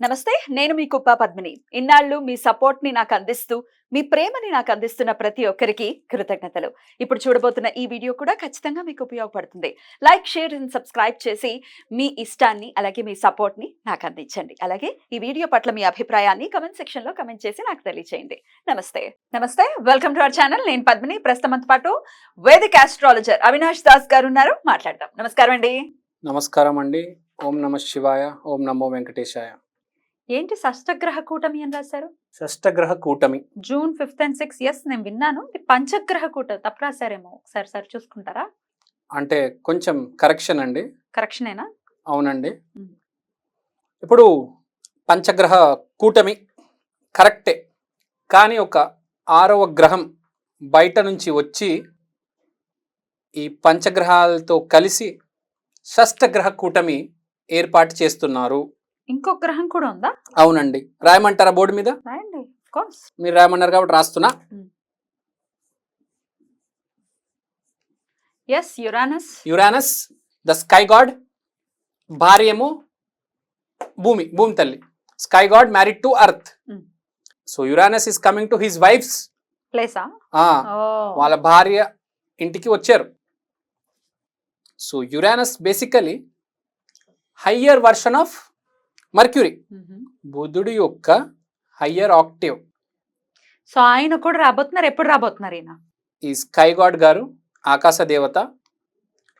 నమస్తే, నేను మీ కుప్ప పద్మిని. ఇన్నాళ్ళు మీ సపోర్ట్‌ని నాకందిస్తూ, మీ ప్రేమని నాకందిస్తున్న ప్రతి ఒక్కరికి కృతజ్ఞతలు. ఇప్పుడు చూడబోతున్న ఈ వీడియో కూడా ఖచ్చితంగా మీకు ఉపయోగపడుతుంది. లైక్, షేర్ అండ్ సబ్స్క్రైబ్ చేసి మీ ఇష్టాన్ని అలాగే మీ సపోర్ట్‌ని నాకందించండి. అలాగే ఈ వీడియో పట్ల మీ అభిప్రాయాన్ని కామెంట్ సెక్షన్‌లో కామెంట్ చేసి నాకు తెలియజేయండి. నమస్తే. నమస్తే. Welcome to our channel. నేను పద్మిని. ప్రస్తుతం మనతో పాటు వేదిక్ ఆస్ట్రాలజర్ అవినాష్ దాస్ గారు ఉన్నారు. మాట్లాడదాం. నమస్కారం అండి. నమస్కారం అండి. ఓం నమ శివాయ. ఓం నమో వెంకటేశాయ. ఏంటి షష్టగ్రహ కూటమి అని రాశారు? షష్టగ్రహ కూటమి. June 5th and 6th. Yes, నేను విన్నాను. ఇది పంచగ్రహ కూటమి. తప్పు రాశారేమో, ఒకసారి సరి చూసుకుంటారా? అంటే కొంచెం కరెక్షన్ అండి. కరెక్షనేనా? అవునండి. ఇప్పుడు పంచగ్రహ కూటమి కరెక్టే, కానీ ఒక 6వ గ్రహం బయట నుంచి వచ్చి ఈ పంచగ్రహాలతో కలిసి షష్టగ్రహ కూటమి ఏర్పాటు చేస్తున్నారు. ఇంకో గ్రహం కూడా ఉందా? అవునండి. రాయమంటారా బోర్డు మీద? రాయండి. Of course. మీరు రాయమన్నారు కాబట్టి రాస్తున్నా. Yes, Uranus. Uranus the sky god. భార్య ఏమో భూమి తల్లి. Sky god married to earth. So Uranus is coming to his wife's ప్లేసా? వాళ్ళ భార్య ఇంటికి వచ్చారు. So Uranus basically higher version of Mercury, బుధుడు యొక్క హయ్యర్ ఆక్టివ్. సో ఆయన కూడా రాబోతున్నారు. ఎప్పుడు రాబోతున్నారు ఈయన? ఈ స్కై గాడ్ గారు, ఆకాశ దేవత,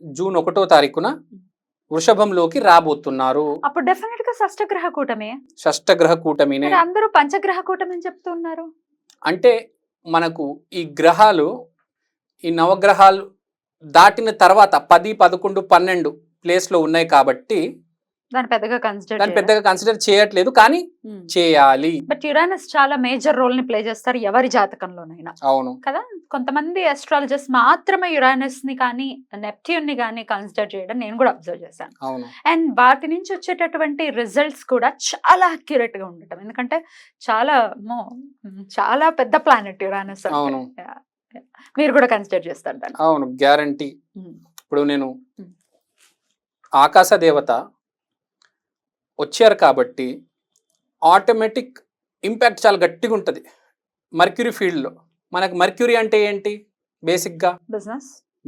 జూన్ 1వ తారీఖున వృషభంలోకి రాబోతున్నారు. అప్పుడు డెఫినెట్ గా షష్టగ్రహ కూటమి. షష్టగ్రహ కూటమినే. అందరూ పంచగ్రహ కూటమి అని చెప్తున్నారు. అంటే మనకు ఈ గ్రహాలు, ఈ నవగ్రహాలు దాటిన తర్వాత 10, 11, 12 ప్లేస్లో ఉన్నాయి కాబట్టి దాన్ని పెద్దగా కన్సిడర్ చేయట్లేదు, కానీ చేయాలి. బట్ యురానస్ చాలా మేజర్ రోల్ ని ప్లే చేస్తారు ఎవరి జాతకంలోనైనా. అవును కదా. కొంతమంది అస్ట్రాలజర్స్ మాత్రమే యురానస్ ని కానీ నెప్ట్యూన్ ని కానీ కన్సిడర్ చేయడం నేను కూడా అబ్జర్వ్ చేశాను. అవును. అండ్ వాటి నుంచి వచ్చేటటువంటి రిజల్ట్స్ కూడా చాలా అక్యురేట్ గా ఉండటం. ఎందుకంటే చాలా పెద్ద ప్లానెట్ యురానస్. అవును. మీరు కూడా కన్సిడర్ చేస్తారు దాన్ని? అవును, గ్యారంటీ. ఇప్పుడు నేను ఆకాశ దేవత వచ్చారు కాబట్టి ఆటోమేటిక్ ఇంపాక్ట్ చాలా గట్టిగా ఉంటుంది మర్క్యూరీ ఫీల్డ్లో. మనకు మర్క్యూరీ అంటే ఏంటి? బేసిక్గా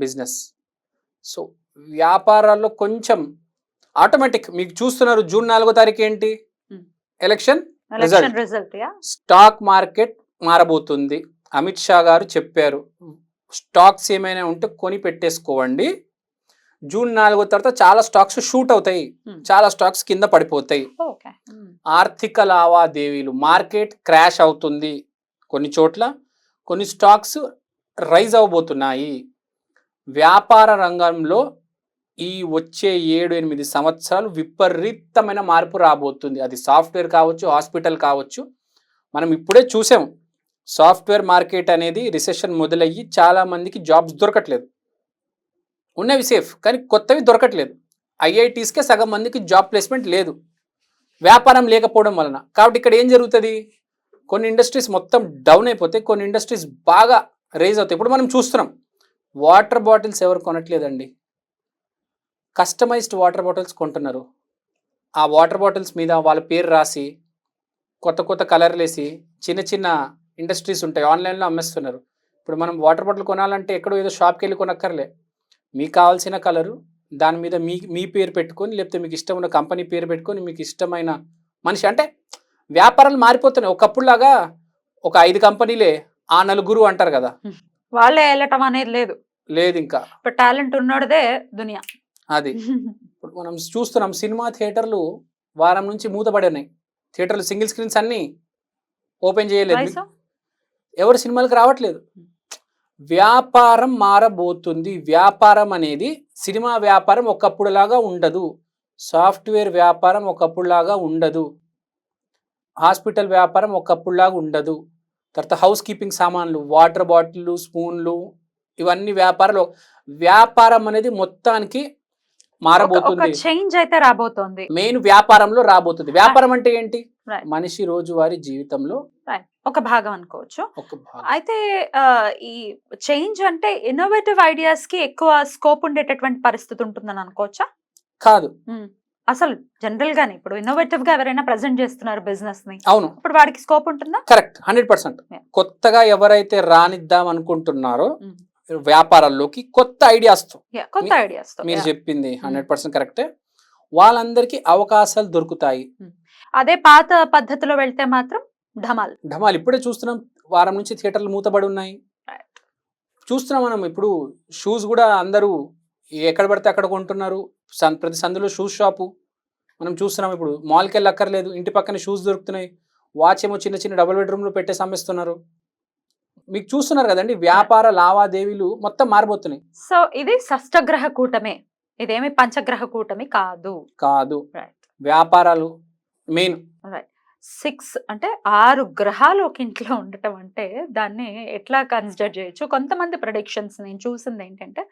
బిజినెస్. సో వ్యాపారాల్లో కొంచెం ఆటోమేటిక్ మీకు చూస్తున్నారు. జూన్ 4వ తారీఖు ఏంటి? Election result. స్టాక్ మార్కెట్ మారబోతుంది. అమిత్ షా గారు చెప్పారు, స్టాక్స్ ఏమైనా ఉంటే కొని పెట్టేసుకోండి. జూన్ 4వ తర్వాత చాలా స్టాక్స్ షూట్ అవుతాయి, చాలా స్టాక్స్ కింద పడిపోతాయి. ఆర్థిక లావాదేవీలు, మార్కెట్ క్రాష్ అవుతుంది కొన్ని చోట్ల, కొన్ని స్టాక్స్ రైజ్ అవబోతున్నాయి. వ్యాపార రంగంలో ఈ వచ్చే 7-8 సంవత్సరాలు విపరీతమైన మార్పు రాబోతుంది. అది సాఫ్ట్వేర్ కావచ్చు, హాస్పిటల్ కావచ్చు. మనం ఇప్పుడే చూసాం, సాఫ్ట్వేర్ మార్కెట్ అనేది రిసెషన్ మొదలయ్యి చాలా మందికి జాబ్స్ దొరకట్లేదు. ఉన్నవి సేఫ్, కానీ కొత్తవి దొరకట్లేదు. ఐఐటీస్కే సగం మందికి జాబ్ ప్లేస్మెంట్ లేదు, వ్యాపారం లేకపోవడం వలన. కాబట్టి ఇక్కడ ఏం జరుగుతుంది? కొన్ని ఇండస్ట్రీస్ మొత్తం డౌన్ అయిపోతాయి, కొన్ని ఇండస్ట్రీస్ బాగా రైజ్ అవుతాయి. ఇప్పుడు మనం చూస్తున్నాం, వాటర్ బాటిల్స్ ఎవరు కొనట్లేదండి, కస్టమైజ్డ్ వాటర్ బాటిల్స్ కొంటున్నారు. ఆ వాటర్ బాటిల్స్ మీద వాళ్ళ పేరు రాసి కొత్త కొత్త కలర్లు వేసి చిన్న చిన్న ఇండస్ట్రీస్ ఉంటాయి, ఆన్లైన్లో అమ్మేస్తున్నారు. ఇప్పుడు మనం వాటర్ బాటిల్ కొనాలంటే ఎక్కడో ఏదో షాప్కి వెళ్ళి కొనక్కర్లే. మీకు కావాల్సిన కలరు, దాని మీద మీ పేరు పెట్టుకొని, లేకపోతే మీకు ఇష్టం ఉన్న కంపెనీ పేరు పెట్టుకొని, మీకు ఇష్టమైన మనిషి. అంటే వ్యాపారాలు మారిపోతున్నాయి. ఒకప్పుడులాగా ఒక 5 కంపెనీలే ఆ 4 అంటారు కదా, వాళ్ళే వెళ్ళటం అనేది లేదు. ఇంకా టాలెంట్ ఉన్నోడదే దునియా. అది ఇప్పుడు మనం చూస్తున్నాం. సినిమా థియేటర్లు వారం నుంచి మూతపడి ఉన్నాయి. థియేటర్లు సింగిల్ స్క్రీన్స్ అన్నీ ఓపెన్ చేయలేదు, ఎవరు సినిమాలకు రావట్లేదు. వ్యాపారం మారబోతుంది. వ్యాపారం అనేది, సినిమా వ్యాపారం ఒకప్పుడులాగా ఉండదు, సాఫ్ట్వేర్ వ్యాపారం ఒకప్పుడులాగా ఉండదు, హాస్పిటల్ వ్యాపారం ఒకప్పుడులాగా ఉండదు. తర్వాత హౌస్ కీపింగ్ సామాన్లు, వాటర్ బాటిల్, స్పూన్లు, ఇవన్నీ వ్యాపారం అనేది మొత్తానికి మారబోతుంది. చేంజ్ అయితే రాబోతుంది. మెయిన్ వ్యాపారంలో రాబోతుంది. వ్యాపారం అంటే ఏంటి? మనిషి రోజువారీ జీవితంలో ఒక భాగం అనుకోవచ్చు. అయితే ఈ చేంజ్ అంటే ఇన్నోవేటివ్ ఐడియాస్ కి ఎక్కువ స్కోప్ ఉండేటటువంటి పరిస్థితి ఉంటుందని అనుకోవచ్చా? కాదు, అసలు జనరల్ గానే ఇప్పుడు ఇన్నోవేటివ్ గా ఎవరైనా ప్రెజెంట్ చేస్తున్నారు బిజినెస్ ని, అవును, ఇప్పుడు వాడికి స్కోప్ ఉంటుందా? కరెక్ట్, 100%. Yeah. కొత్తగా ఎవరైతే రానిద్దాం అనుకుంటున్నారో Mm. వ్యాపారాల్లోకి కొత్త ఐడియాస్తో, కొత్త ఐడియాస్ తో మీరు చెప్పింది 100% కరెక్టే, వాళ్ళందరికీ అవకాశాలు దొరుకుతాయి. అదే పాత పద్ధతిలో వెళ్తే మాత్రం ఢమాల్. ఢమాల్ ఇప్పుడే చూస్తున్నాం, వారం నుంచి థియేటర్లు మూతబడి ఉన్నాయి. చూస్తున్నాం మనం ఇప్పుడు షూస్ కూడా అందరూ ఎక్కడ పడితే అక్కడ కొంటున్నారు. ప్రతి సందులో షూస్ షాపు మనం చూస్తున్నాం. ఇప్పుడు మాల్కి వెళ్ళి అక్కర్లేదు, ఇంటి పక్కన షూస్ దొరుకుతున్నాయి. వాచ్ ఏమో చిన్న చిన్న డబుల్ బెడ్రూమ్లో పెట్టేసి అమ్మేస్తున్నారు. మీకు చూస్తున్నారు కదండి, వ్యాపార లావాదేవీలు మొత్తం మారిపోతున్నాయి. సో ఇది షష్టగ్రహ కూటమే, ఇదేమి పంచగ్రహ కూటమి కాదు. కాదు, రైట్. వ్యాపారాలు మెయిన్. 6 అంటే 6 గ్రహాలు ఒక ఇంట్లో ఉండటం అంటే దాన్ని ఎట్లా కన్సిడర్ చేయొచ్చు? కొంతమంది ప్రొడిక్షన్స్ నేను చూసింది ఏంటంటే,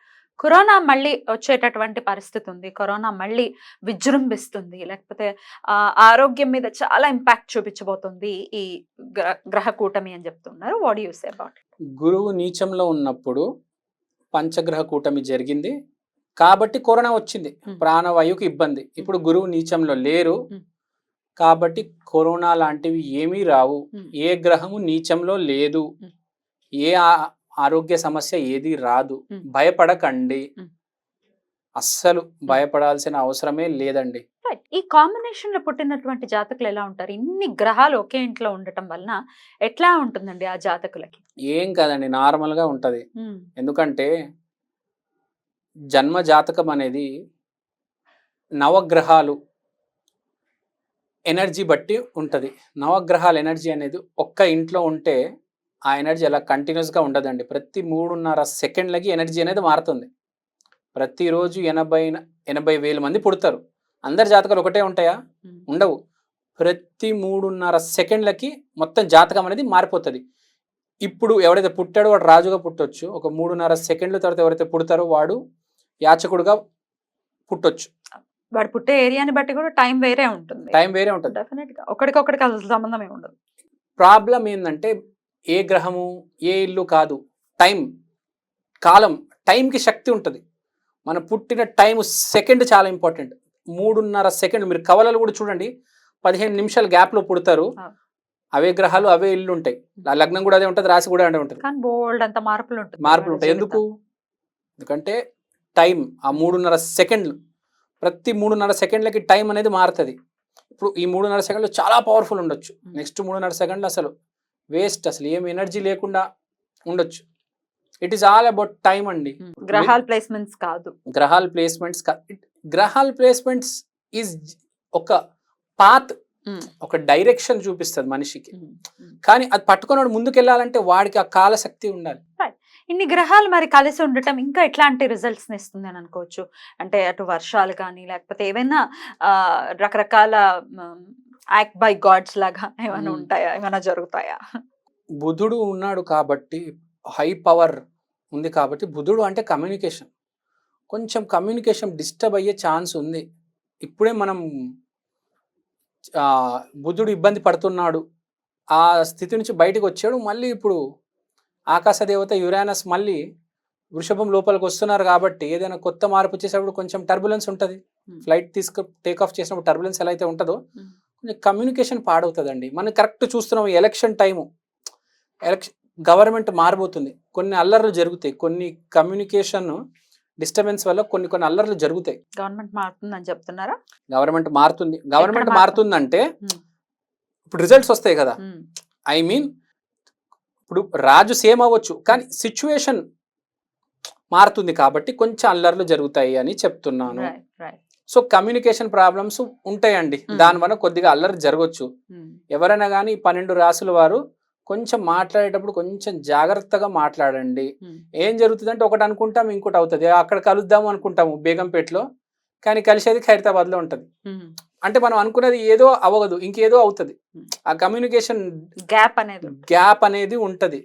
కరోనా మళ్ళీ వచ్చేటటువంటి పరిస్థితి ఉంది, కరోనా మళ్ళీ విజృంభిస్తుంది, లేకపోతే ఆరోగ్యం మీద చాలా ఇంపాక్ట్ చూపించబోతుంది ఈ గ్రహ కూటమి అని చెప్తున్నారు. What do you say about it? గురువు నీచంలో ఉన్నప్పుడు పంచగ్రహ కూటమి జరిగింది కాబట్టి కరోనా వచ్చింది, ప్రాణవాయువుకి ఇబ్బంది. ఇప్పుడు గురువు నీచంలో లేరు కాబట్టి కరోనా లాంటివి ఏమీ రావు. ఏ గ్రహము నీచంలో లేదు, ఏ ఆరోగ్య సమస్య ఏది రాదు. భయపడకండి, అస్సలు భయపడాల్సిన అవసరమే లేదండి. ఈ కాంబినేషన్ లో పుట్టినటువంటి జాతకులు ఎలా ఉంటారు? ఇన్ని గ్రహాలు ఒకే ఇంట్లో ఉండటం వలన ఎట్లా ఉంటుందండి ఆ జాతకులకి? ఏం కాదండి, నార్మల్ గా ఉంటది. ఎందుకంటే జన్మ జాతకం అనేది నవగ్రహాలు ఎనర్జీ బట్టి ఉంటుంది. నవగ్రహాల ఎనర్జీ అనేది ఒక్క ఇంట్లో ఉంటే ఆ ఎనర్జీ అలా కంటిన్యూస్గా ఉండదండి. ప్రతి 3.5 సెకండ్లకి ఎనర్జీ అనేది మారుతుంది. ప్రతిరోజు 80,000 మంది పుడతారు. అందరి జాతకాలు ఒకటే ఉంటాయా? ఉండవు. ప్రతి 3.5 సెకండ్లకి మొత్తం జాతకం అనేది మారిపోతుంది. ఇప్పుడు ఎవరైతే పుట్టాడో వాడు రాజుగా పుట్టొచ్చు. ఒక 3.5 సెకండ్ల తర్వాత ఎవరైతే పుడతారో వాడు యాచకుడుగా పుట్టొచ్చు. వాడు పుట్టే ఏరియాని బట్టి కూడా టైం వేరే ఉంటుంది. డెఫినెట్ గా ఒకడికొకడికి అసలు సంబంధమే ఉండదు. ప్రాబ్లం ఏంటంటే ఏ గ్రహము ఏ ఇల్లు కాదు, టైం, కాలం. టైంకి శక్తి ఉంటుంది. మనం పుట్టిన టైం సెకండ్ చాలా ఇంపార్టెంట్. 3.5 సెకండ్లు మీరు కవలలు కూడా చూడండి, 15 నిమిషాల గ్యాప్లో పుడతారు. అవే గ్రహాలు అవే ఇల్లు ఉంటాయి. లగ్నం కూడా అదే ఉంటుంది, రాశి కూడా అదే ఉంటుంది. కానీ బోల్డ్ అంత మార్పులు ఉంటాయి. ఎందుకంటే టైం ఆ 3.5 సెకండ్లు, ప్రతి 3.5 సెకండ్లకి టైం అనేది మారుతుంది. ఇప్పుడు ఈ 3.5 సెకండ్లు చాలా పవర్ఫుల్ ఉండొచ్చు, నెక్స్ట్ 3.5 సెకండ్లు అసలు వేస్ట్, అసలు ఏం ఎనర్జీ లేకుండా ఉండొచ్చు. It is all about time అండి. గ్రహాల ప్లేస్మెంట్స్ కాదు, గ్రహాల ప్లేస్మెంట్స్ ఈజ్ ఒక పాత్, ఒక డైరెక్షన్ చూపిస్తుంది మనిషికి. కానీ అది పట్టుకున్నాడు ముందుకెళ్ళాలంటే వాడికి ఆ కాలశక్తి ఉండాలి. ఇన్ని గ్రహాలు మరి కలిసి ఉండటం ఇంకా ఎట్లాంటి రిజల్ట్స్ ఇస్తుంది అని అనుకోవచ్చు? అంటే అటు వర్షాలు కానీ లేకపోతే ఏమైనా రకరకాల యాక్ట్ బై గాడ్స్ లాగా ఏమైనా ఉంటాయా, ఏమైనా జరుగుతాయా? బుధుడు ఉన్నాడు కాబట్టి, హై పవర్ ఉంది కాబట్టి, బుధుడు అంటే కమ్యూనికేషన్, కొంచెం కమ్యూనికేషన్ డిస్టర్బ్ అయ్యే ఛాన్స్ ఉంది. ఇప్పుడే మనం బుధుడు ఇబ్బంది పడుతున్నాడు, ఆ స్థితి నుంచి బయటకు వచ్చాడు. మళ్ళీ ఇప్పుడు ఆకాశ దేవత యురేనస్ మళ్ళీ వృషభం లోపలికి వస్తున్నారు కాబట్టి ఏదైనా కొత్త మార్పు చేసేటప్పుడు కొంచెం టర్బులెన్స్ ఉంటుంది. ఫ్లైట్ టేక్ ఆఫ్ చేసినప్పుడు టర్బులెన్స్ ఎలా అయితే ఉంటుందో కొంచెం కమ్యూనికేషన్ పాడవుతుందండి. మనం కరెక్ట్ చూస్తున్నాం, ఎలక్షన్ టైము, గవర్నమెంట్ మారబోతుంది, కొన్ని అల్లర్లు జరుగుతాయి, కొన్ని కమ్యూనికేషన్ డిస్టర్బెన్స్ వల్ల కొన్ని అల్లర్లు జరుగుతాయి. గవర్నమెంట్ మారుతుందని చెప్తున్నారా? గవర్నమెంట్ మారుతుందంటే ఇప్పుడు రిజల్ట్స్ వస్తాయి కదా. ఐ మీన్ ఇప్పుడు రాజు సేమ్ అవ్వచ్చు కానీ సిచ్యువేషన్ మారుతుంది కాబట్టి కొంచెం అల్లర్లు జరుగుతాయి అని చెప్తున్నాను. సో కమ్యూనికేషన్ ప్రాబ్లమ్స్ ఉంటాయండి, దానివల్ల కొద్దిగా అల్లరి జరగవచ్చు. ఎవరైనా కానీ 12 రాసుల వారు కొంచెం మాట్లాడేటప్పుడు కొంచెం జాగ్రత్తగా మాట్లాడండి. ఏం జరుగుతుందంటే ఒకటి అనుకుంటాం, ఇంకోటి అవుతుంది. అక్కడ కలుద్దాము అనుకుంటాము బేగంపేటలో, కానీ కలిసేది ఖైరతాబాద్లో ఉంటుంది. అంటే మనం అనుకున్నది ఏదో అవ్వదు, ఇంకేదో అవుతుంది. ఆ కమ్యూనికేషన్ గ్యాప్ అనేది ఉంటది.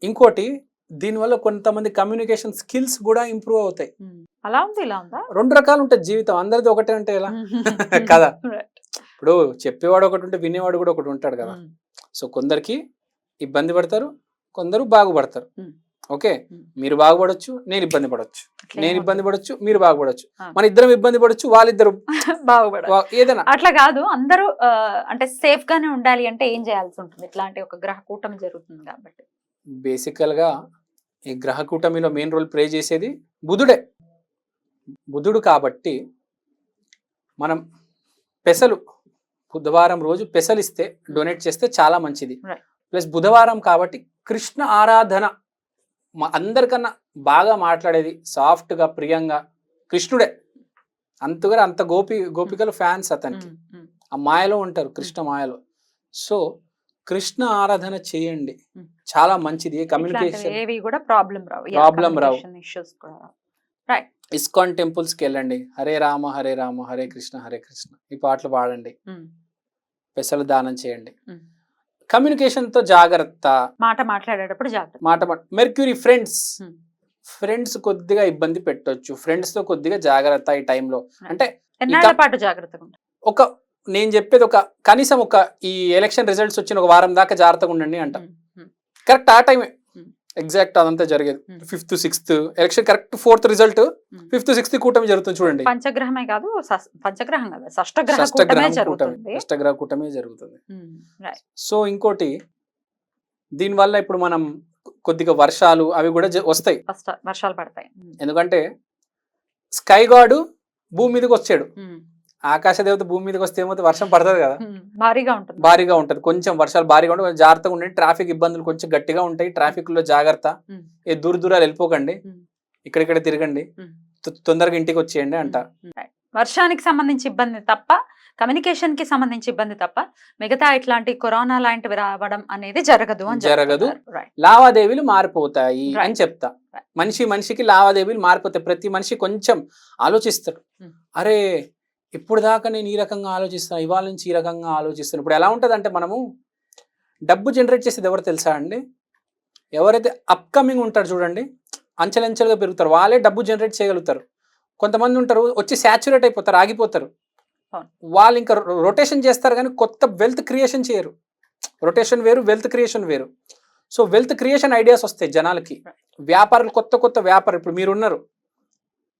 ఇంకోటి దీనివల్ల కొంతమంది కమ్యూనికేషన్ స్కిల్స్ కూడా ఇంప్రూవ్ అవుతాయి. అలా ఉంది, ఇలా ఉందా? 2 రకాలు ఉంటాయి జీవితం, అందరిది ఒకటే ఉంటే ఎలా కదా. ఇప్పుడు చెప్పేవాడు ఒకటి ఉంటే వినేవాడు కూడా ఒకటి ఉంటాడు కదా. సో కొందరికి ఇబ్బంది పడతారు, కొందరు బాగుపడతారు. ఓకే, ఉమ్. మీరు బాగుపడొచ్చు, నేను ఇబ్బంది పడొచ్చు, అట్లా నేను ఏమొద్దు. ఇబ్బంది పడొచ్చు, మీరు బాగుపడొచ్చు, ఆ. మన ఇద్దరం ఇబ్బంది పడొచ్చు, వాళ్ళిద్దరు బాగుపడాలి. ఏదైనా. అట్లా కాదు, అందరూ అంటే సేఫ్ గానే ఉండాలి అంటే ఏం చేయాల్సి ఉంటుంది? ఇట్లాంటి ఒక గ్రహ కూటమి జరుగుతుంది కాబట్టి. బేసికల్ గా ఈ గ్రహ కూటమిలో మెయిన్ రోల్ ప్లే చేసేది బుధుడే. బుధుడు కాబట్టి మనం పెసలు బుధవారం రోజు పెసలు ఇస్తే, డొనేట్ చేస్తే చాలా మంచిది. Right. ప్లస్ బుధవారం కాబట్టి కృష్ణ ఆరాధన అందరికన్నా బాగా మాట్లాడేది సాఫ్ట్గా ప్రియంగా కృష్ణుడే. అంతగా అంత గోపికలు ఫ్యాన్స్ అతనికి. ఉమ్, ఉమ్, ఆ మాయలో ఉంటారు, కృష్ణ మాయలో. సో కృష్ణ ఆరాధన చేయండి, Hmm. చాలా మంచిది. ఇట్లాంటివి కమ్యూనికేషన్ ఏవి కూడా ప్రాబ్లం రావు. Problem రావు. ఇష్యూస్ కూడా రావు. రైట్. ఇస్కాన్ టెంపుల్స్ కి వెళ్ళండి, హరే రామ హరే రామ హరే కృష్ణ ఈ పాటలు పాడండి, పెసలు దానం చేయండి. కమ్యూనికేషన్ తో జాగ్రత్త. మాట మాట్లాడేటప్పుడు జాగ్రత్త. Mercury friends Hmm. ఫ్రెండ్స్ కొద్దిగా ఇబ్బంది పెట్టొచ్చు, ఫ్రెండ్స్ తో కొద్దిగా జాగ్రత్త ఈ టైంలో. అంటే ఎన్నాళ్ళ పాటు జాగ్రత్తగా ఉంటారు? ఒక నేను చెప్పేది కనీసం ఈ ఎలక్షన్ రిజల్ట్స్ వచ్చిన ఒక వారం దాకా జాగ్రత్తగా ఉండండి అంట. కరెక్ట్ ఆ టైమే ఎగ్జాక్ట్ అదంతా జరిగేది. 5th 6th election correct, 4th result 5th 6th కూటమి జరుగుతుంది చూడండి. పంచగ్రహమే కాదు, పంచగ్రహం కదా, షష్టగ్రహ కూటమే జరుగుతుంది. అష్టగ్రహ కూటమే జరుగుతుంది. రైట్. సో ఇంకోటి, దీనివల్ల ఇప్పుడు మనం కొద్దిగా వర్షాలు అవి కూడా వస్తాయి. ఫస్ట్ వర్షాలు పడతాయి. ఎందుకంటే స్కై గాడు భూమి మీదకి వచ్చాడు. ఆకాశ దేవత భూమి మీదకి వస్తే ఏమవుతుంది, వర్షం పడుతుంది కదా, భారీగా ఉంటది. కొంచెం వర్షాలు భారీగా ఉంటే జాగ్రత్తగా ఉండండి. ట్రాఫిక్ ఇబ్బందులు కొంచెం గట్టిగా ఉంటాయి, ట్రాఫిక్ లో జాగ్రత్త. ఏ దూరాలు వెళ్ళిపోకండి, ఇక్కడిక్కడ తిరగండి, తొందరగా ఇంటికి వచ్చేయండి అంట. వర్షానికి సంబంధించి ఇబ్బంది తప్ప, కమ్యూనికేషన్ కి సంబంధించి ఇబ్బంది తప్ప, మిగతా ఇట్లాంటి కరోనా లాంటివి రావడం అనేది జరగదు. లావాదేవీలు మారిపోతాయి అని చెప్తా. మనిషికి లావాదేవీలు మారిపోతాయి. ప్రతి మనిషి కొంచెం ఆలోచిస్తాడు, అరే ఇప్పుడు దాకా నేను ఈ రకంగా ఆలోచిస్తాను, ఇవాళ నుంచి ఈ రకంగా ఆలోచిస్తాను. ఇప్పుడు ఎలా ఉంటుంది అంటే, మనము డబ్బు జనరేట్ చేసేది ఎవరు తెలుసా అండి? ఎవరైతే అప్కమింగ్ ఉంటారు చూడండి, అంచెలంచెలుగా పెరుగుతారు, వాళ్ళే డబ్బు జనరేట్ చేయగలుగుతారు. కొంతమంది ఉంటారు వచ్చి సాచురేట్ అయిపోతారు, ఆగిపోతారు. వాళ్ళు ఇంకా రొటేషన్ చేస్తారు కానీ కొత్త వెల్త్ క్రియేషన్ చేయరు. రొటేషన్ వేరు, వెల్త్ క్రియేషన్ వేరు. సో వెల్త్ క్రియేషన్ ఐడియాస్ వస్తాయి జనాలకి. వ్యాపారులు, కొత్త వ్యాపారం. ఇప్పుడు మీరున్నారు,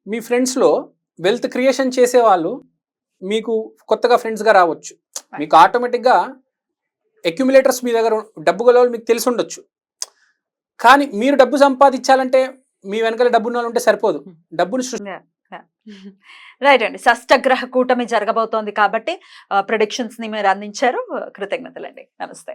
మీ ఫ్రెండ్స్లో వెల్త్ క్రియేషన్ చేసేవాళ్ళు మీకు కొత్తగా ఫ్రెండ్స్గా రావచ్చు. మీకు ఆటోమేటిక్గా అక్యుములేటర్స్ మీ దగ్గర డబ్బు గల వాళ్ళు మీకు తెలిసి ఉండొచ్చు. కానీ మీరు డబ్బు సంపాదించాలంటే మీ వెనకాల డబ్బు ఉన్న వాళ్ళు ఉంటే సరిపోదు, డబ్బును రైట్ అండి. షష్టగ్రహ కూటమి జరగబోతోంది కాబట్టి ప్రెడిక్షన్స్ ని మీరు అందించారు. కృతజ్ఞతలండి. నమస్తే.